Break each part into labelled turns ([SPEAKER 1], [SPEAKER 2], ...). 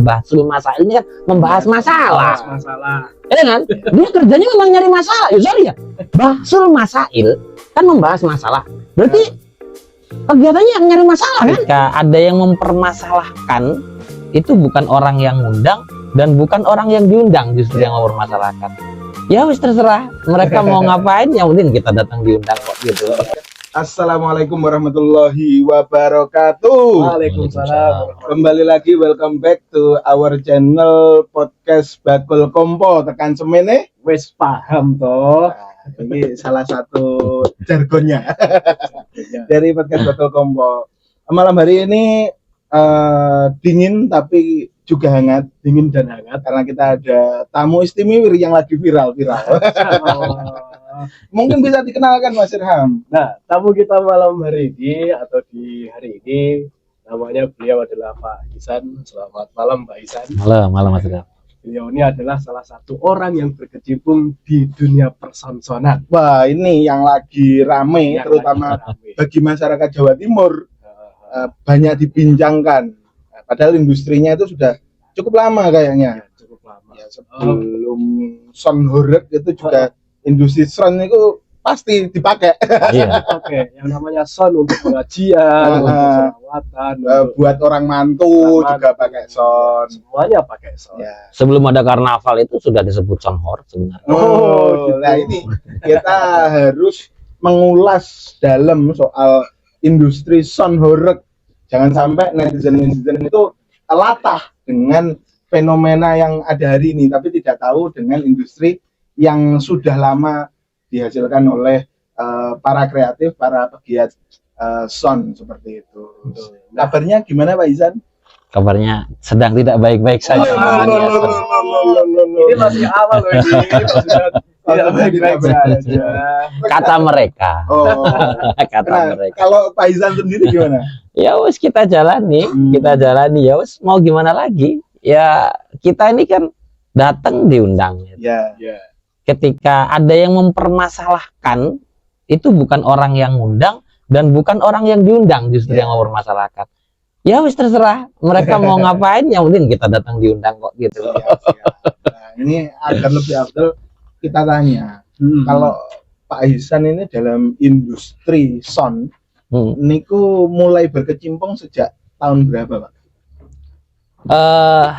[SPEAKER 1] Bahsul Masail ini kan membahas masalah.
[SPEAKER 2] Masalah.
[SPEAKER 1] Ya kan? Dia kerjanya memang nyari masalah. Ya sorry ya. Bahsul Masail kan membahas masalah. Berarti kegiatannya yang nyari masalah kan? Ketika ada yang mempermasalahkan, itu bukan orang yang ngundang dan bukan orang yang diundang justru yang mempermasalahkan. Ya wis terserah mereka mau ngapain, yang penting kita datang diundang kok gitu.
[SPEAKER 3] Assalamualaikum warahmatullahi wabarakatuh.
[SPEAKER 2] Waalaikumsalam.
[SPEAKER 3] Kembali lagi, welcome back to our channel podcast Bakul Kompo. Tekan semene
[SPEAKER 2] Wes paham toh.
[SPEAKER 3] ini salah satu jargonnya dari podcast Bakul Kompo. Malam hari ini dingin tapi juga hangat, dingin dan hangat karena kita ada tamu istimewa yang lagi viral. Mungkin bisa dikenalkan Mas Irham.
[SPEAKER 2] Nah, tamu kita malam hari ini atau di hari ini namanya beliau adalah Pak Ihsan. Selamat malam Pak Ihsan.
[SPEAKER 1] Malam Mas Ida.
[SPEAKER 2] Beliau ini adalah salah satu orang yang berkecimpung di dunia personsonan.
[SPEAKER 3] Wah, ini yang lagi rame,
[SPEAKER 2] Yang
[SPEAKER 3] terutama
[SPEAKER 2] lagi rame.
[SPEAKER 3] bagi masyarakat Jawa Timur banyak dibincangkan. Padahal industrinya itu sudah cukup lama kayaknya.
[SPEAKER 2] Ya, cukup lama.
[SPEAKER 3] Ya, sebelum sound horeg itu juga industri sound itu pasti dipakai.
[SPEAKER 1] Iya.
[SPEAKER 2] Oke, yang namanya sound untuk pengajian, untuk selawatan, untuk
[SPEAKER 3] Buat orang mantu juga pakai sound.
[SPEAKER 2] semuanya pakai sound.
[SPEAKER 3] Ya.
[SPEAKER 1] Sebelum ada karnaval itu sudah disebut sound horeg sebenarnya.
[SPEAKER 3] Oh, nah ini kita harus mengulas dalam soal industri sound horeg. Jangan sampai netizen itu latah dengan fenomena yang ada hari ini, tapi tidak tahu dengan industri yang sudah lama dihasilkan oleh para kreatif, para pegiat sound seperti itu. Kabarnya gimana Pak Ihsan?
[SPEAKER 1] Kabarnya sedang tidak baik-baik saja.
[SPEAKER 2] Ini masih awal loh ini. Tidak baik-baik saja.
[SPEAKER 1] Kata mereka.
[SPEAKER 3] Oh,
[SPEAKER 1] Kata
[SPEAKER 3] nah,
[SPEAKER 1] mereka.
[SPEAKER 3] kalau Pak Ihsan sendiri gimana?
[SPEAKER 1] Ya wes kita jalani, ya wes mau gimana lagi? Ya kita ini kan datang diundang.
[SPEAKER 3] Ya,
[SPEAKER 2] Ya.
[SPEAKER 1] Ketika ada yang mempermasalahkan, itu bukan orang yang ngundang dan bukan orang yang diundang justru yang mempermasalahkan. Ya wis terserah mereka mau ngapain, yang penting kita datang diundang kok gitu.
[SPEAKER 3] siap. Nah, ini agar lebih afdal kita tanya, kalau Pak Ihsan ini dalam industri sound, niku mulai berkecimpung sejak tahun berapa Pak?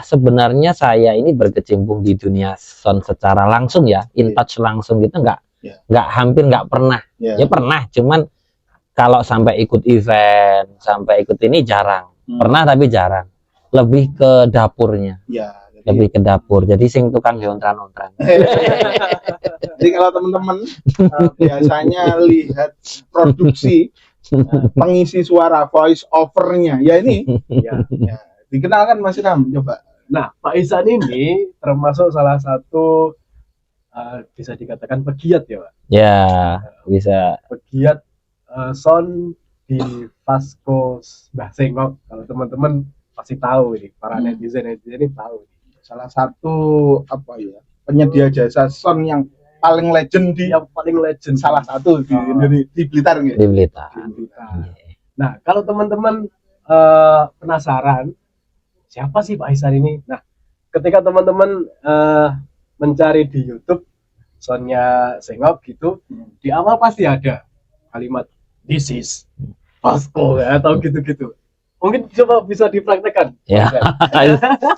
[SPEAKER 1] Sebenarnya saya ini berkecimpung di dunia sound secara langsung ya, in touch langsung gitu hampir nggak pernah.
[SPEAKER 3] Ya.
[SPEAKER 1] Ya pernah, cuman kalau sampai ikut event, sampai ikut ini jarang. Pernah tapi jarang. Lebih ke dapurnya.
[SPEAKER 3] Ya,
[SPEAKER 1] Lebih ke dapur. Jadi sing tukang ontran-ontran.
[SPEAKER 3] jadi kalau teman-teman biasanya lihat produksi pengisi suara voice overnya, ya ini
[SPEAKER 2] Ya.
[SPEAKER 3] dikenalkan Mas Ram, coba.
[SPEAKER 2] Nah, Pak Ihsan ini termasuk salah satu bisa dikatakan pegiat ya, Pak.
[SPEAKER 1] Ya, bisa.
[SPEAKER 2] Pegiat sound di Vasco Mbah Sengok. Kalau teman-teman pasti tahu ini, para netizen ini tahu.
[SPEAKER 3] Salah satu apa ya, penyedia jasa sound yang paling legend di
[SPEAKER 2] Yang paling legend
[SPEAKER 3] salah satu di Indonesia, di Blitar gitu.
[SPEAKER 1] Di Blitar.
[SPEAKER 2] Nah, kalau teman-teman penasaran siapa sih Pak Ihsan ini? Nah, ketika teman-teman mencari di YouTube soundnya Sengok gitu, di awal pasti ada kalimat "This is Vasco" ya, atau gitu-gitu. Mungkin coba bisa dipraktekkan.
[SPEAKER 1] Ya.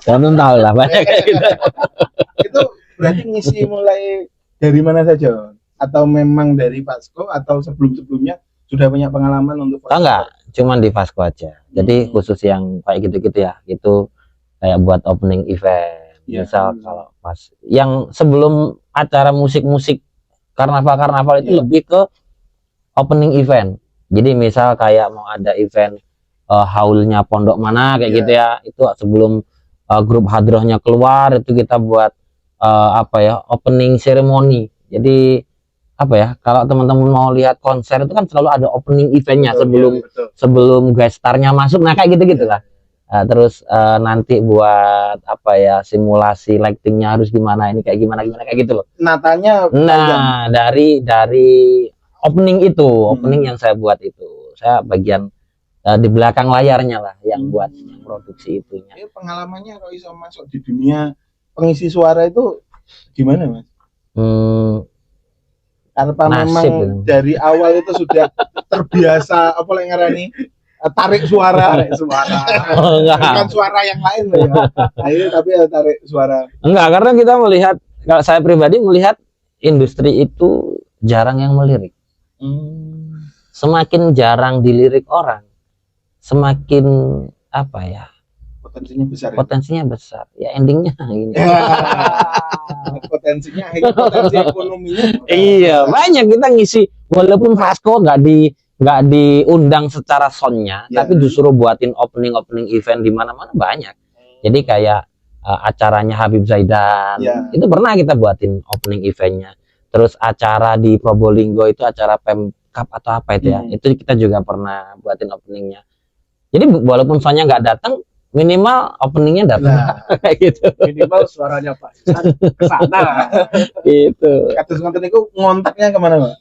[SPEAKER 1] Kamu tahu lah banyak kayak gitu.
[SPEAKER 3] Itu berarti ngisi mulai dari mana saja? Atau memang dari Vasco atau sebelum-sebelumnya sudah punya pengalaman untuk Vasco?
[SPEAKER 1] Enggak, cuman di Vasco aja. Jadi khusus yang kayak gitu-gitu ya, itu kayak buat opening event. Misal kalau pas yang sebelum acara musik-musik karnaval itu lebih ke opening event. Jadi misal kayak mau ada event haulnya pondok mana kayak gitu ya, itu sebelum grup hadrohnya keluar itu kita buat opening ceremony. Jadi apa ya, kalau teman-teman mau lihat konser itu kan selalu ada opening eventnya sebelum guest star-nya masuk, nah kayak gitu lah. Terus nanti buat simulasi lightingnya harus gimana, ini kayak gimana kayak gitu loh.
[SPEAKER 3] Natanya
[SPEAKER 1] dari opening itu, opening yang saya buat itu, saya bagian di belakang layarnya lah yang buat yang produksi itunya.
[SPEAKER 3] Ini pengalamannya kalau bisa masuk di dunia pengisi suara itu gimana Mas? Karena memang
[SPEAKER 1] Nasib itu.
[SPEAKER 3] dari awal itu sudah terbiasa apa yang ngarani tarik suara.
[SPEAKER 1] Oh, enggak.
[SPEAKER 3] Bukan suara yang lain loh ya. Akhirnya tapi ya tarik suara.
[SPEAKER 1] Enggak, karena kita melihat, kalau saya pribadi melihat industri itu jarang yang melirik. Semakin jarang dilirik orang, semakin apa ya?
[SPEAKER 3] Potensinya besar.
[SPEAKER 1] Potensinya besar. Ya endingnya ini.
[SPEAKER 3] Potensinya, potensi ekonominya.
[SPEAKER 1] Iya, banyak kita ngisi walaupun Vasco nggak diundang secara soundnya,
[SPEAKER 3] Ya.
[SPEAKER 1] tapi justru buatin opening event di mana-mana banyak. Jadi kayak acaranya Habib Zaidan,
[SPEAKER 3] Ya.
[SPEAKER 1] itu pernah kita buatin opening eventnya. Terus acara di Probolinggo itu acara Pemkap atau apa itu ya, itu kita juga pernah buatin openingnya. Jadi walaupun soundnya nggak datang, minimal openingnya datang.
[SPEAKER 3] Nah.
[SPEAKER 1] Kayak gitu.
[SPEAKER 2] Minimal suaranya Pak Ihsan ke sana.
[SPEAKER 1] Gitu.
[SPEAKER 3] Kados ngoten niku ngontaknya kemana Pak?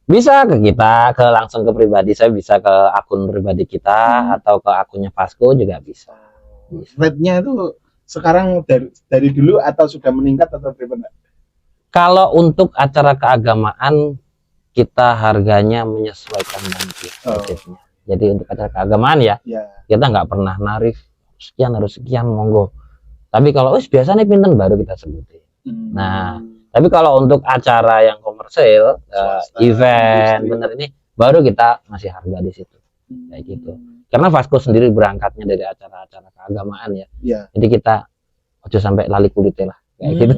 [SPEAKER 1] Bisa ke kita, langsung ke pribadi saya, bisa ke akun pribadi kita atau ke akunnya Vasco juga bisa.
[SPEAKER 3] Rate-nya itu sekarang dari dulu atau sudah meningkat atau bagaimana?
[SPEAKER 1] Kalau untuk acara keagamaan kita harganya menyesuaikan dengan budgetnya. Jadi untuk acara keagamaan ya, kita nggak pernah narif sekian harus sekian monggo. Tapi kalau biasanya pinten baru kita sebutin. Nah, tapi kalau untuk acara yang komersil, event,
[SPEAKER 3] industri.
[SPEAKER 1] bener ini baru kita ngasih harga di situ, kayak gitu. Karena Vasco sendiri berangkatnya dari acara-acara keagamaan ya.
[SPEAKER 3] Iya.
[SPEAKER 1] Jadi kita ojo sampai lali kulitnya lah, kayak gitu.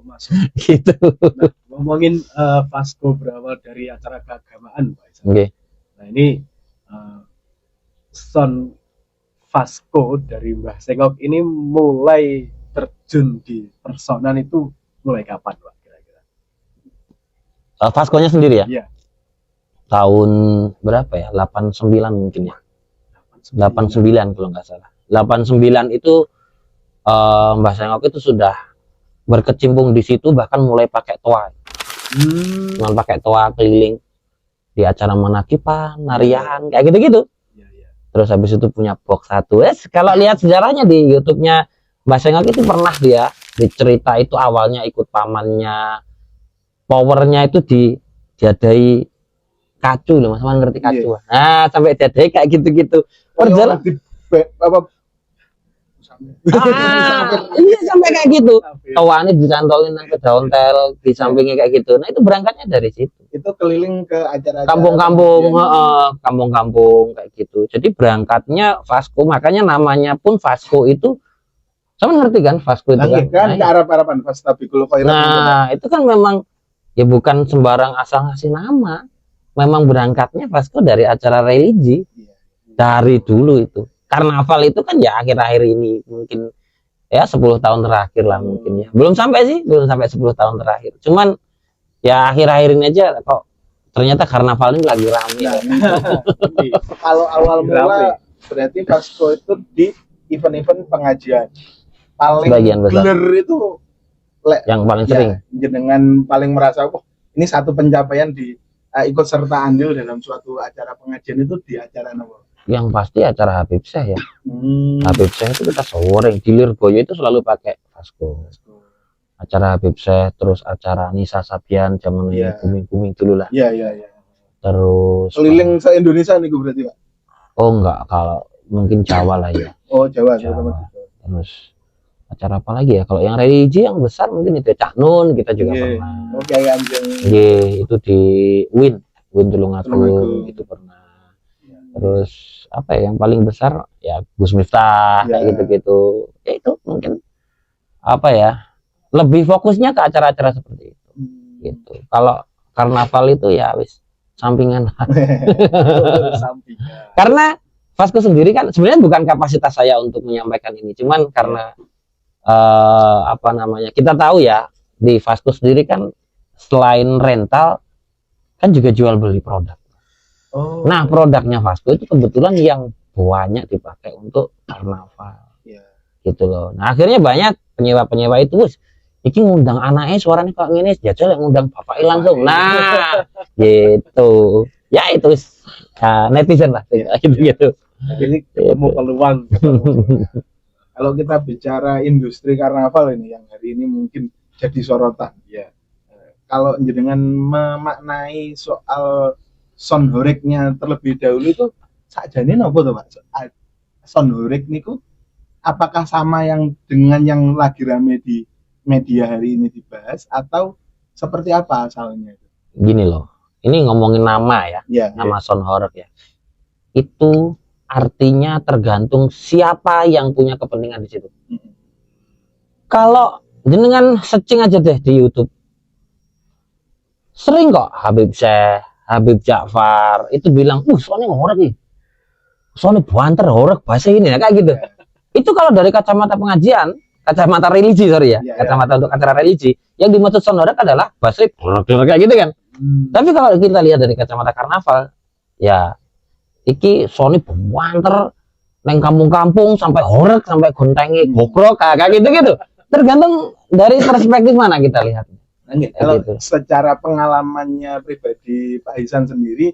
[SPEAKER 2] Masuk.
[SPEAKER 1] Gitu.
[SPEAKER 2] Nah, ngomongin Vasco berawal dari acara keagamaan Pak Ihsan.
[SPEAKER 1] Oke.
[SPEAKER 2] Nah ini sound Vasco dari Mbah Sengok ini mulai terjun di personan itu mulai kapan Pak kira-kira?
[SPEAKER 1] Vasco-nya sendiri ya?
[SPEAKER 2] Iya.
[SPEAKER 1] Tahun berapa ya? 89 mungkin ya. 89 kalau nggak salah. 89 itu Mbah Sengok itu sudah berkecimpung di situ, bahkan mulai pakai toa. Cuman pakai toa keliling di acara manakipan, narian, kayak gitu-gitu.
[SPEAKER 2] Iya.
[SPEAKER 1] Terus habis itu punya box satu. Kalau lihat sejarahnya di YouTube-nya Mbah Sengok itu pernah dia dicerita itu awalnya ikut pamannya, powernya itu diadai kacu loh, Mas Man ngerti kacu. Nah, sampai diadai kayak gitu-gitu. Perjalanan iya sampai kayak gitu. Tawannya dicantolin ke daun tel di sampingnya kayak gitu. Nah, itu berangkatnya dari situ.
[SPEAKER 3] Itu keliling ke acara-acara
[SPEAKER 1] Kampung-kampung, kampung-kampung kayak gitu. Jadi berangkatnya Vasco, makanya namanya pun Vasco itu, sama ngerti kan Vasco itu
[SPEAKER 3] kan ke arah-arahan Fastabikul Khairat.
[SPEAKER 1] Nah, itu kan memang ya bukan sembarang asal ngasih nama. Memang berangkatnya Vasco dari acara religi. Dari dulu itu. Karnaval itu kan ya akhir-akhir ini mungkin ya 10 tahun terakhir lah mungkin ya. Belum sampai 10 tahun terakhir. Cuman ya akhir-akhir ini aja kok ternyata karnaval ini lagi rame.
[SPEAKER 3] Kalau awal mula berarti Vasco itu di event-event pengajian. Paling
[SPEAKER 1] Sebagian besar.
[SPEAKER 3] bener itu
[SPEAKER 1] yang paling sering.
[SPEAKER 3] Dengan paling merasa ini satu pencapaian di ikut serta andil dalam suatu acara pengajian itu di acara apa?
[SPEAKER 1] Yang pasti acara Habib Syekh ya. Habib Syekh itu kita sering di Lirboyo itu selalu pakai Vasco. Acara Habib Syekh, terus acara Nisa Sabian zaman booming dulu lah.
[SPEAKER 3] Iya.
[SPEAKER 1] Terus
[SPEAKER 3] keliling se Indonesia nih berarti Pak?
[SPEAKER 1] Oh enggak, kalau mungkin Jawa lah ya.
[SPEAKER 3] Oh Jawa.
[SPEAKER 1] Terus acara apa lagi ya? Kalau yang religi yang besar mungkin itu Cak Nun kita juga pernah.
[SPEAKER 3] Oke, Anjing.
[SPEAKER 1] Itu di Win Tulungagung itu pernah. Terus apa ya yang paling besar ya Gus Miftah kayak gitu-gitu. Ya, itu mungkin apa ya? Lebih fokusnya ke acara-acara seperti itu. Gitu. Kalau karnaval itu ya wis sampingan. Karena Vasco sendiri kan sebenarnya bukan kapasitas saya untuk menyampaikan ini, cuman karena kita tahu ya di Vasco sendiri kan selain rental kan juga jual beli produk. Nah, produknya Vasco itu kebetulan yang banyak dipakai untuk karnaval. Gitu loh. Nah, akhirnya banyak penyewa-penyewa itu iki ngundang anaknya suaranya kok ngene, jajal yang ngundang bapaknya langsung. Nah, gitu. Ya itu netizen lah gitu.
[SPEAKER 2] Jadi ketemu peluang.
[SPEAKER 3] Kalau kita bicara industri karnaval ini yang hari ini mungkin jadi sorotan.
[SPEAKER 2] Ya.
[SPEAKER 3] Kalau jenengan memaknai soal sound horeg-nya terlebih dahulu itu sakjane napa to, Pak? Sound horeg niku apakah sama yang dengan yang lagi rame di media hari ini dibahas atau seperti apa asalnya itu?
[SPEAKER 1] Gini loh, ini ngomongin nama ya,
[SPEAKER 3] Ya,
[SPEAKER 1] nama sound horeg ya. Itu artinya tergantung siapa yang punya kepentingan di situ. Kalau jenengan searching aja deh di YouTube, sering kok Habib Syekh, Habib Ja'far itu bilang, soalnya horeg nih, soalnya banter horeg bahasa ini ya kayak gitu. Itu kalau dari kacamata pengajian, kacamata religi kacamata untuk acara religi, yang dimaksud sound horeg adalah bahasa kayak gitu kan. Tapi kalau kita lihat dari kacamata karnaval, ya iki soalnya banter neng kampung-kampung sampai horeg sampai gontengi gokrok kayak gitu. Tergantung dari perspektif mana kita lihat.
[SPEAKER 3] Kalau
[SPEAKER 1] Gitu.
[SPEAKER 3] secara pengalamannya pribadi Pak Ihsan sendiri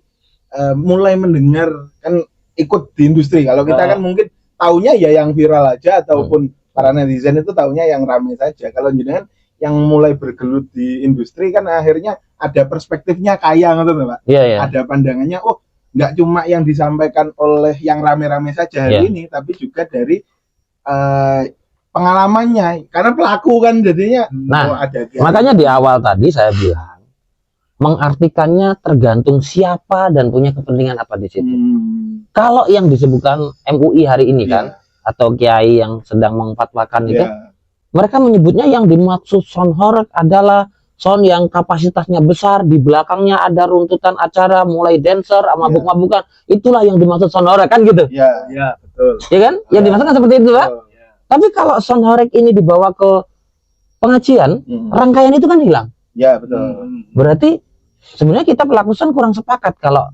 [SPEAKER 3] mulai mendengar kan ikut di industri. Kalau kita kan mungkin taunya ya yang viral aja ataupun para netizen itu taunya yang ramai saja. Kalau jenengan yang mulai bergelut di industri kan akhirnya ada perspektifnya kaya gitu Pak.
[SPEAKER 1] Iya.
[SPEAKER 3] Ada pandangannya nggak cuma yang disampaikan oleh yang rame-rame saja hari ini tapi juga dari pengalamannya karena pelaku kan jadinya ada
[SPEAKER 1] makanya di awal tadi saya bilang mengartikannya tergantung siapa dan punya kepentingan apa di situ. Kalau yang disebutkan MUI hari ini kan atau kiai yang sedang mengfatwakan itu, mereka menyebutnya yang dimaksud sound horeg adalah sound yang kapasitasnya besar, di belakangnya ada runtutan acara mulai dancer mabuk-mabukan, itulah yang dimaksud sound horeg kan gitu.
[SPEAKER 2] Iya, betul.
[SPEAKER 1] Ya kan? Yang dimaksudkan seperti itu Pak. Tapi kalau sound horeg ini dibawa ke pengajian, rangkaian itu kan hilang.
[SPEAKER 3] Ya, betul.
[SPEAKER 1] Berarti sebenarnya kita pelaku sound kurang sepakat kalau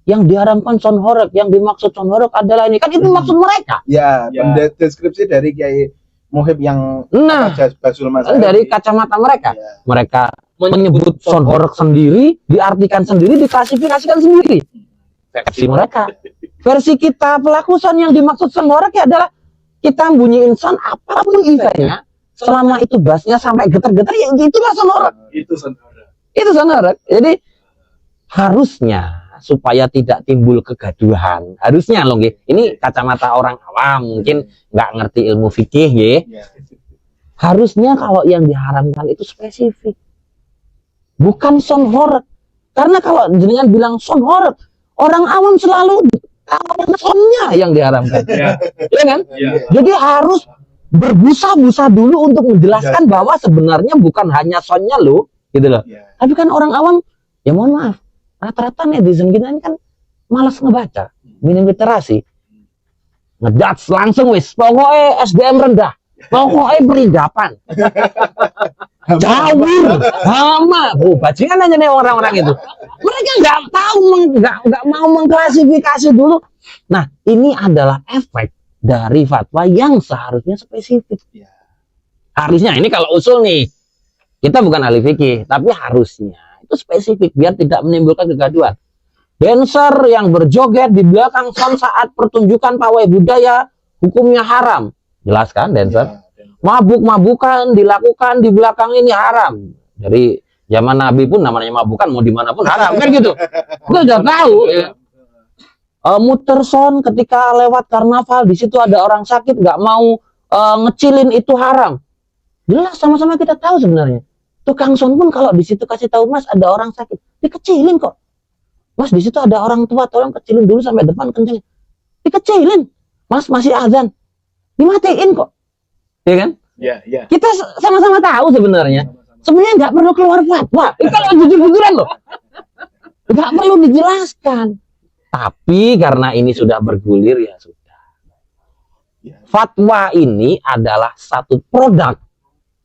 [SPEAKER 1] yang diharamkan sound horeg, yang dimaksud sound horeg adalah ini. Kan itu maksud mereka.
[SPEAKER 3] Ya, deskripsi dari Kiai Muhib yang Basul Masail
[SPEAKER 1] dari kacamata mereka. Mereka menyebut sound horeg sendiri, diartikan sendiri, diklasifikasikan sendiri. Versi mereka. Versi kita pelaku sound yang dimaksud sound horeg ya adalah kita bunyiin sound apapun eventnya, selama itu bassnya sampai getar-getar, ya itulah sound horeg. Itu sound horeg. Jadi harusnya supaya tidak timbul kegaduhan, harusnya loh, ini kacamata orang awam mungkin nggak ngerti ilmu fikih, harusnya kalau yang diharamkan itu spesifik, bukan sound horeg. Karena kalau jenengan bilang sound horeg, orang awam selalu soundnya yang diharamkan, ya kan? Jadi harus berbusa-busa dulu untuk menjelaskan bahwa sebenarnya bukan hanya soundnya loh, gitu loh. Tapi kan orang awam, ya mohon maaf, rata-rata netizen kita ini kan malas ngebaca, minim literasi, ngejudge langsung wis, pokoknya SDM rendah, pokoknya perhidapan, jawur, sama, bajingan aja nih orang-orang itu. Mereka nggak tahu, nggak mau mengklasifikasi dulu. Nah, ini adalah efek dari fatwa yang seharusnya spesifik. Harusnya ini kalau usul nih, kita bukan ahli fikih, tapi harusnya itu spesifik biar tidak menimbulkan kegaduhan. Dancer yang berjoget di belakang sound saat pertunjukan pawai budaya hukumnya haram. Jelas kan dancer? Mabuk-mabukan dilakukan di belakang ini haram. Dari zaman Nabi pun namanya mabukan mau dimanapun haram kan gitu. Kita udah tahu. Ya. Muter sound ketika lewat karnaval di situ ada orang sakit nggak mau ngecilin itu haram. Jelas sama-sama kita tahu sebenarnya. Tukang sound pun kalau di situ kasih tahu Mas ada orang sakit, dikecilin kok. Mas di situ ada orang tua, tolong kecilin dulu sampai depan kenceng. Dikecilin. Mas masih azan, dimatiin kok. Ya kan?
[SPEAKER 2] Iya.
[SPEAKER 1] Kita sama-sama tahu sebenarnya. Sebenarnya nggak perlu keluar fatwa. Itu kalau jujur-jujuran loh. Nggak perlu dijelaskan. Tapi karena ini sudah bergulir ya sudah. Fatwa ini adalah satu produk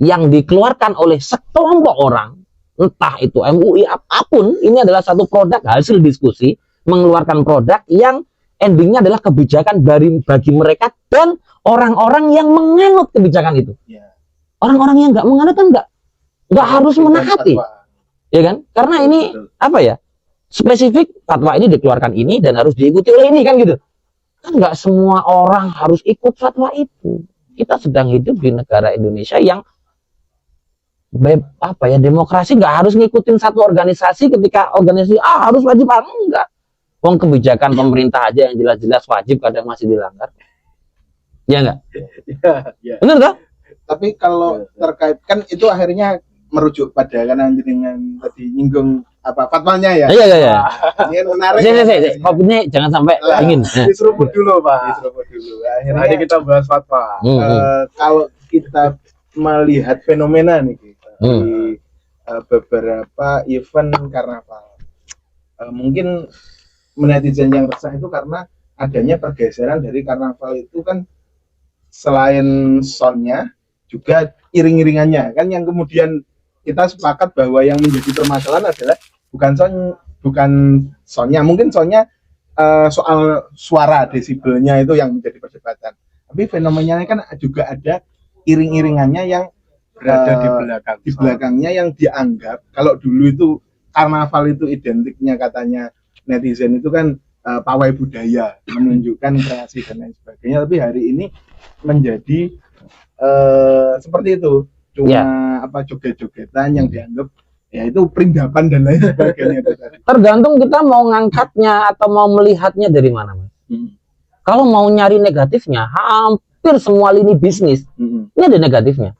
[SPEAKER 1] yang dikeluarkan oleh sekelompok orang, entah itu MUI apapun, ini adalah satu produk hasil diskusi, mengeluarkan produk yang endingnya adalah kebijakan bagi mereka dan orang-orang yang menganut kebijakan itu. Orang-orang yang nggak menganut kan nggak harus menaati, ya kan? Karena ini apa ya? spesifik fatwa ini dikeluarkan ini dan harus diikuti oleh ini kan gitu. Kan nggak semua orang harus ikut fatwa itu. Kita sedang hidup di negara Indonesia yang demokrasi, nggak harus ngikutin satu organisasi. Ketika organisasi harus wajib, enggak. Wong kebijakan pemerintah aja yang jelas-jelas wajib kadang masih dilanggar. Ya enggak?
[SPEAKER 2] Ya.
[SPEAKER 1] Benar tak?
[SPEAKER 3] Tapi kalau terkait kan itu akhirnya merujuk pada karena dengan tadi nyinggung fatwanya ya.
[SPEAKER 1] Iya.
[SPEAKER 3] Ini menarik.
[SPEAKER 1] Kopinya jangan sampai dingin.
[SPEAKER 2] Diseruput dulu, Pak.
[SPEAKER 3] Diseruput dulu.
[SPEAKER 2] Tadi
[SPEAKER 3] Akhirnya
[SPEAKER 2] kita bahas fatwa.
[SPEAKER 3] kalau kita melihat fenomena nih di beberapa event karnaval, mungkin netizen yang resah itu karena adanya pergeseran dari karnaval itu kan selain soundnya juga iring-iringannya kan, yang kemudian kita sepakat bahwa yang menjadi permasalahan adalah bukan soundnya, mungkin soundnya soal suara desibelnya itu yang menjadi perdebatan, tapi fenomenanya kan juga ada iring-iringannya yang
[SPEAKER 2] Berada
[SPEAKER 3] di belakangnya yang dianggap kalau dulu itu karnaval itu identiknya katanya netizen itu kan pawai budaya, menunjukkan kreasi dan lain sebagainya, tapi hari ini menjadi seperti itu, cuma joget-jogetan yang dianggap ya itu perindapan dan lain sebagainya.
[SPEAKER 1] Tergantung kita mau ngangkatnya atau mau melihatnya dari mana, Mas. Kalau mau nyari negatifnya, hampir semua lini bisnis ini ada negatifnya.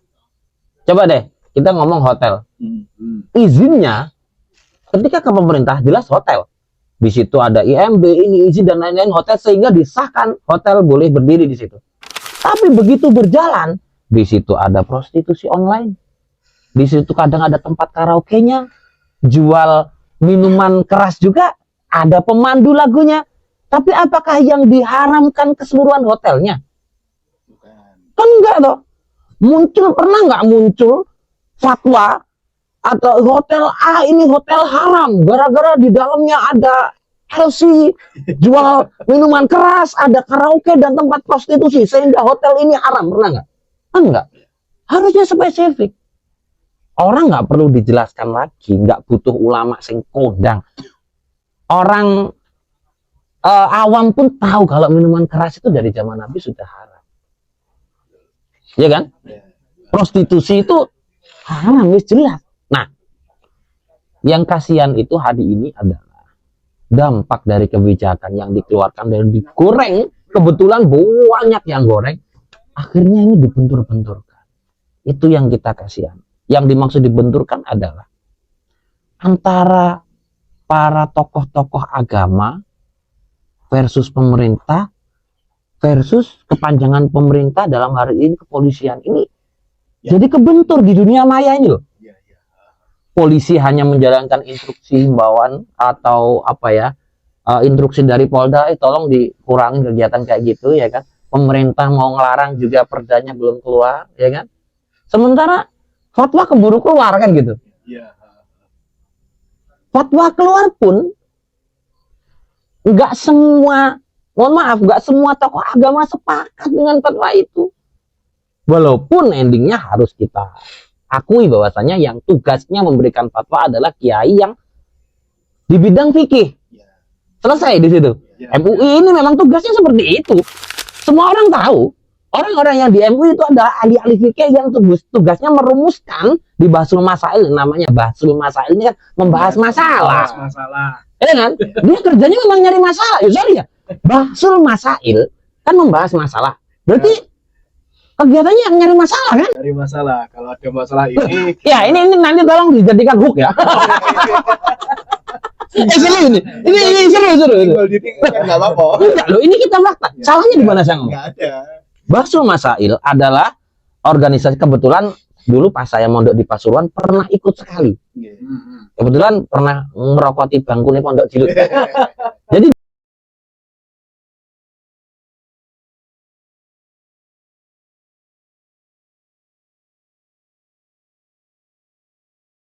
[SPEAKER 1] Coba deh kita ngomong hotel. Izinnya ketika ke pemerintah jelas hotel. Di situ ada IMB, ini izin dan lain-lain hotel, sehingga disahkan hotel boleh berdiri di situ. Tapi begitu berjalan, di situ ada prostitusi online. Di situ kadang ada tempat karaoke-nya, jual minuman keras juga, ada pemandu lagunya. Tapi apakah yang diharamkan keseluruhan hotelnya? Kan enggak toh. Pernah nggak muncul fatwa atau hotel ini hotel haram gara-gara di dalamnya ada LC, jual minuman keras, ada karaoke dan tempat prostitusi sehingga hotel ini haram? Pernah nggak? Enggak. Harusnya spesifik. Orang nggak perlu dijelaskan lagi, nggak butuh ulama sing kodang. Orang awam pun tahu kalau minuman keras itu dari zaman Nabi sudah haram. Ya kan? Prostitusi itu haram, wis jelas. Nah, yang kasihan itu hari ini adalah dampak dari kebijakan yang dikeluarkan dan digoreng. Kebetulan banyak yang goreng, akhirnya ini dibentur-benturkan. Itu yang kita kasihan. Yang dimaksud dibenturkan adalah antara para tokoh-tokoh agama versus pemerintah versus kepanjangan pemerintah, dalam hari ini kepolisian ini jadi kebentur di dunia maya ini loh. Polisi hanya menjalankan instruksi himbauan atau instruksi dari Polda, tolong dikurangi kegiatan kayak gitu ya kan. Pemerintah mau ngelarang juga perdanya belum keluar ya kan. Sementara fatwa keburu keluar kan gitu. Fatwa keluar pun nggak semua, mohon maaf, nggak semua tokoh agama sepakat dengan fatwa itu. Walaupun endingnya harus kita akui bahwasanya yang tugasnya memberikan fatwa adalah kiai yang di bidang fikih. Selesai di situ. MUI ini memang tugasnya seperti itu. Semua orang tahu. Orang-orang yang di MUI itu adalah ahli-ahli fikih yang tugasnya merumuskan di Bahsul Masail. Namanya Bahsul Masail ini kan membahas masalah. Ya kan? Dia kerjanya memang nyari masalah. Ya, Bahsul Masail kan membahas masalah. Berarti kegiatannya yang nyari masalah kan?
[SPEAKER 2] Nyari masalah. Kalau ada masalah ini,
[SPEAKER 1] ya ini nanti tolong dijadikan hook ya. Seru ini. Ini seru.
[SPEAKER 3] Enggak apa-apa.
[SPEAKER 1] Enggak loh, ini kita fakta. Salahnya di mana saya ngomong?
[SPEAKER 3] Enggak ada.
[SPEAKER 1] Bahsul Masail adalah organisasi, kebetulan dulu pas saya mondok di Pasuruan pernah ikut sekali. Kebetulan pernah merokoti bangku nih pondok Jilut.